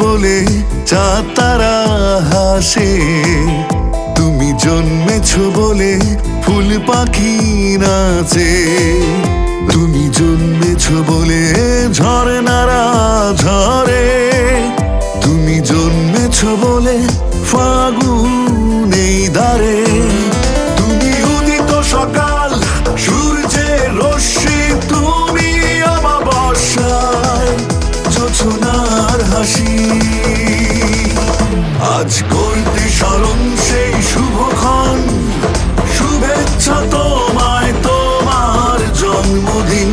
বলে চাঁদ তারা হাসে, তুমি জন্মেছ বলে ফুল পাখি নাচে, তুমি জন্মেছ বলে ঝরনারা ঝরে, তুমি জন্মেছ বলে ফাগুন এই দ্বারে। তুমি উদিত সকাল সূর্যের রশ্মি, তুমি অমাবস্যায় জোছনার হাসি। আজ করতে স্মরণ সেই শুভক্ষণ, শুভেচ্ছা তোমায় তোমার জন্মদিন।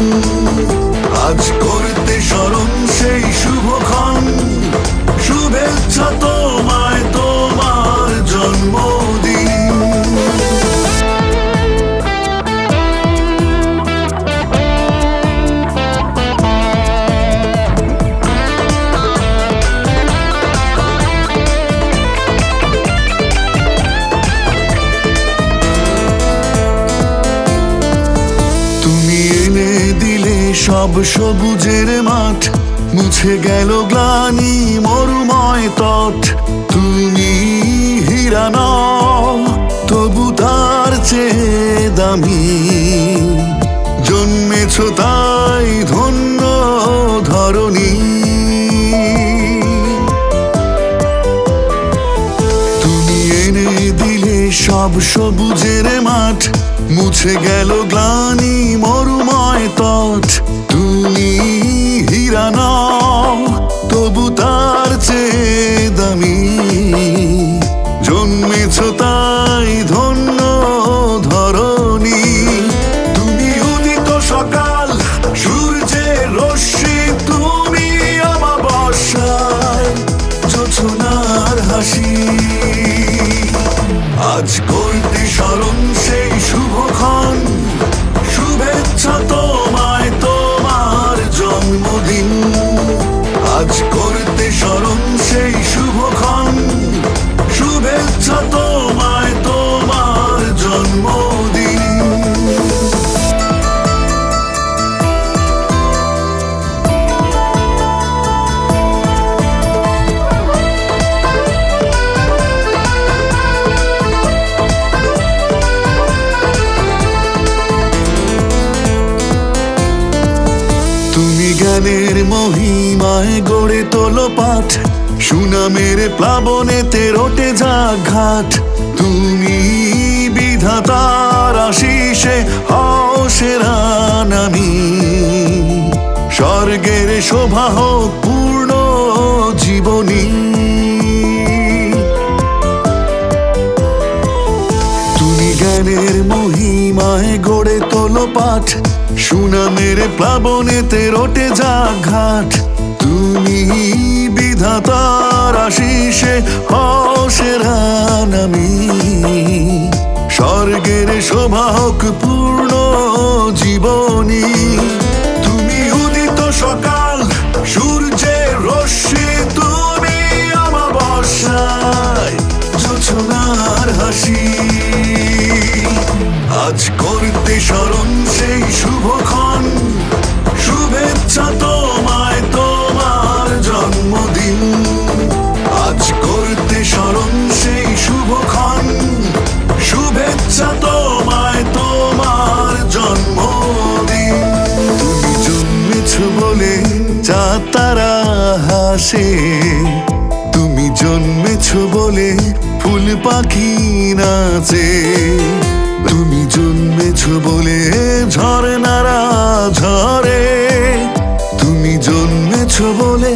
আজ করতে স্মরণ সেই শুভক্ষণ, শুভেচ্ছা তোমায় তোমার জন্মদিন। তুমি এনে দিলে সব সবুজের মাঠ, মুছে গেল গ্লানি মরুময় তট। তুমি হীরা নও তবু তার চেয়ে দামি, জন্মেছ তাই ধন্য ধরণী। তুমি এনে দিলে সব সবুজের মাঠ, মুছে গেল গ্লানি মরুময় তট। তুমি হীরা নও তবু তার চেয়ে দামি, জন্মেছ তাই ধন্য ধরণী। তুমি উদিত সকাল সূর্যের রশ্মি, তুমি অমাবস্যায় জোছনার হাসি। আজ করতে স্মরণ সেই শুভক্ষণ, শুভেচ্ছা তোমায় তোমার জন্মদিন। আজ করতে স্মরণ সেই শুভক্ষণ, শুভেচ্ছা তোমায় তোমার জন্মদিন। তুমি জ্ঞানের মহিমায় গড়ে তোলো পাঠ, সুনামের প্লাবনেতে রটে যাক ঘাট। তুমি বিধাতার আশিসে হও সেরা নামী, স্বর্গের শোভা হোক পূর্ণ জীবনী। তুমি জ্ঞানের মহিমায় গড়ে তোলো পাঠ, সুনামের প্লাবনেতে রটে যাক ঘাট। তুমি বিধাতার আশিসে হও সেরা নামী, স্বর্গের শোভা হোক পূর্ণ জীবনী। তুমি উদিত সকাল সূর্যের রশ্মি, তুমি অমাবস্যায় জোছনার হাসি। আজ করতে স্মরণ সেই শুভক্ষণ, শুভেচ্ছা তোমায় তোমার জন্মদিন। আজ করতে স্মরণ সেই শুভক্ষণ, শুভেচ্ছা তোমায় তোমার জন্মদিন। তুমি জন্মেছ বলে চাঁদ তারা হাসে, তুমি জন্মেছ বলে ফুল পাখি নাচে, তুমি জন্মেছ বলে ঝরনারা ঝরে, তুমি জন্মেছ বলে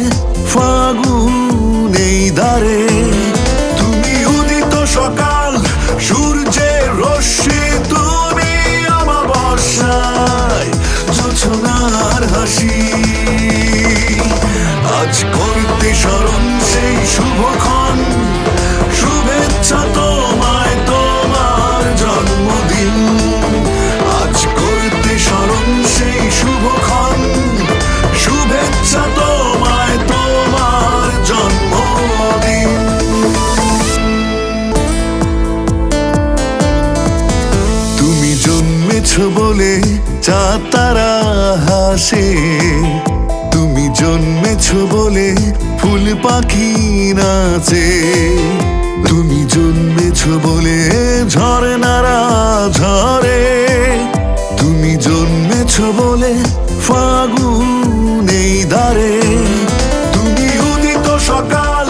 ফাগুন এই দ্বারে। তুমি উদিত সকাল সূর্যের রশ্মি, তুমি অমাবস্যায় জোছনার হাসি। আজ করতে স্মরণ সেই শুভক্ষণ, শুভেচ্ছা তোমায় তোমার জন্মদিন। আজ করতে স্মরণ সেই শুভক্ষণ, শুভেচ্ছা তোমায় তোমার জন্মদিন। তুমি জন্মেছ বলে চাঁদ তারা হাসে, তুমি জন্মেছো বলে ফুল পাখি নাচে, তুমি জন্মেছো বলে ঝরনারা ঝরে, তুমি জন্মেছো বলে ফাগুন এই দ্বারে। তুমি উদিত সকাল,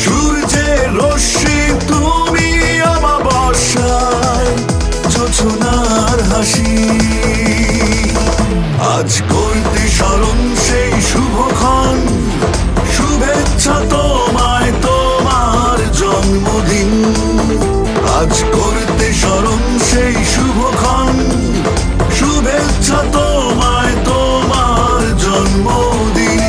সূর্যের রশ্মি, তুমি অমাবস্যায় জোছনার হাসি। আজ করতে স্মরণ সেই শুভক্ষণ, শুভেচ্ছা তোমায় তোমার জন্মদিন। আজ করতে স্মরণ সেই শুভক্ষণ, শুভেচ্ছা তোমায় তোমার জন্মদিন।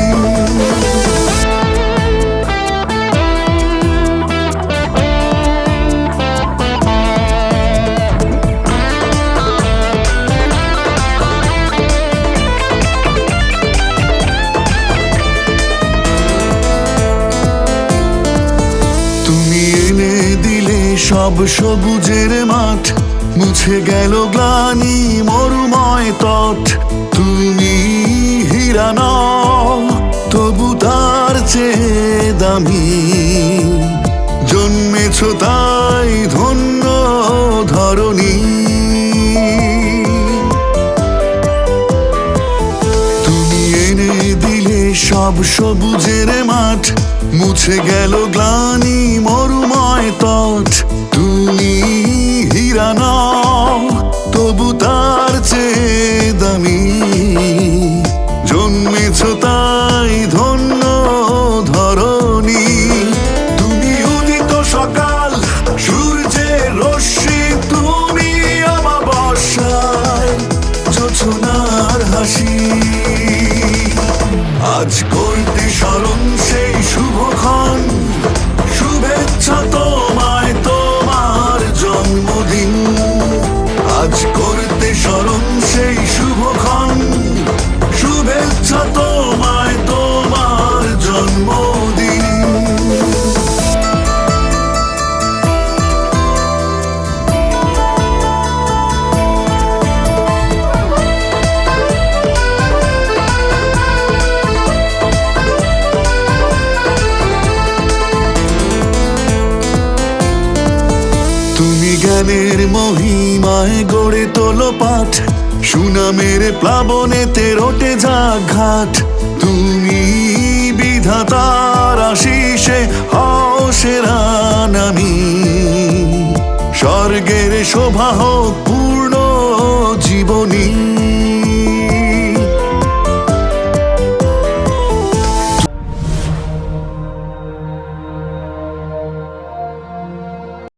সব সবুজের মাঠ, মুছে গেল গ্লানি মরুময় তট। তুমি হীরা নও, তবু তার চেয়ে দামি, জন্মেছো তাই ধন্য ধরণী। তুমি এনে দিলে সব সবুজের মাঠ, মুছে গেল গ্লানি মরুময় তট। তুমি হীরা নও, তবু তার চেয়ে দামি, জন্মেছো তাই ধন্য ধরণী। তুমি উদিত সকাল, সূর্যের রশ্মি, তুমি অমাবস্যায় জোছনার হাসি। আজ করতে স্মরণ সেই শুভক্ষণ, শুভেচ্ছা তোমায় তোমার জন্মদিন। আজ করতে স্মরণ সেই শুভক্ষণ, শুভেচ্ছা তোমায় তোমার জন্মদিন। তুমি জ্ঞানের মহিমায় গড়ে তোলো পাঠ, সুনামের প্লাবনেতে রটে যাক ঘাট। তুমি বিধাতার আশিসে হও সেরা নামী, স্বর্গের শোভা হোক পূর্ণ জীবনী।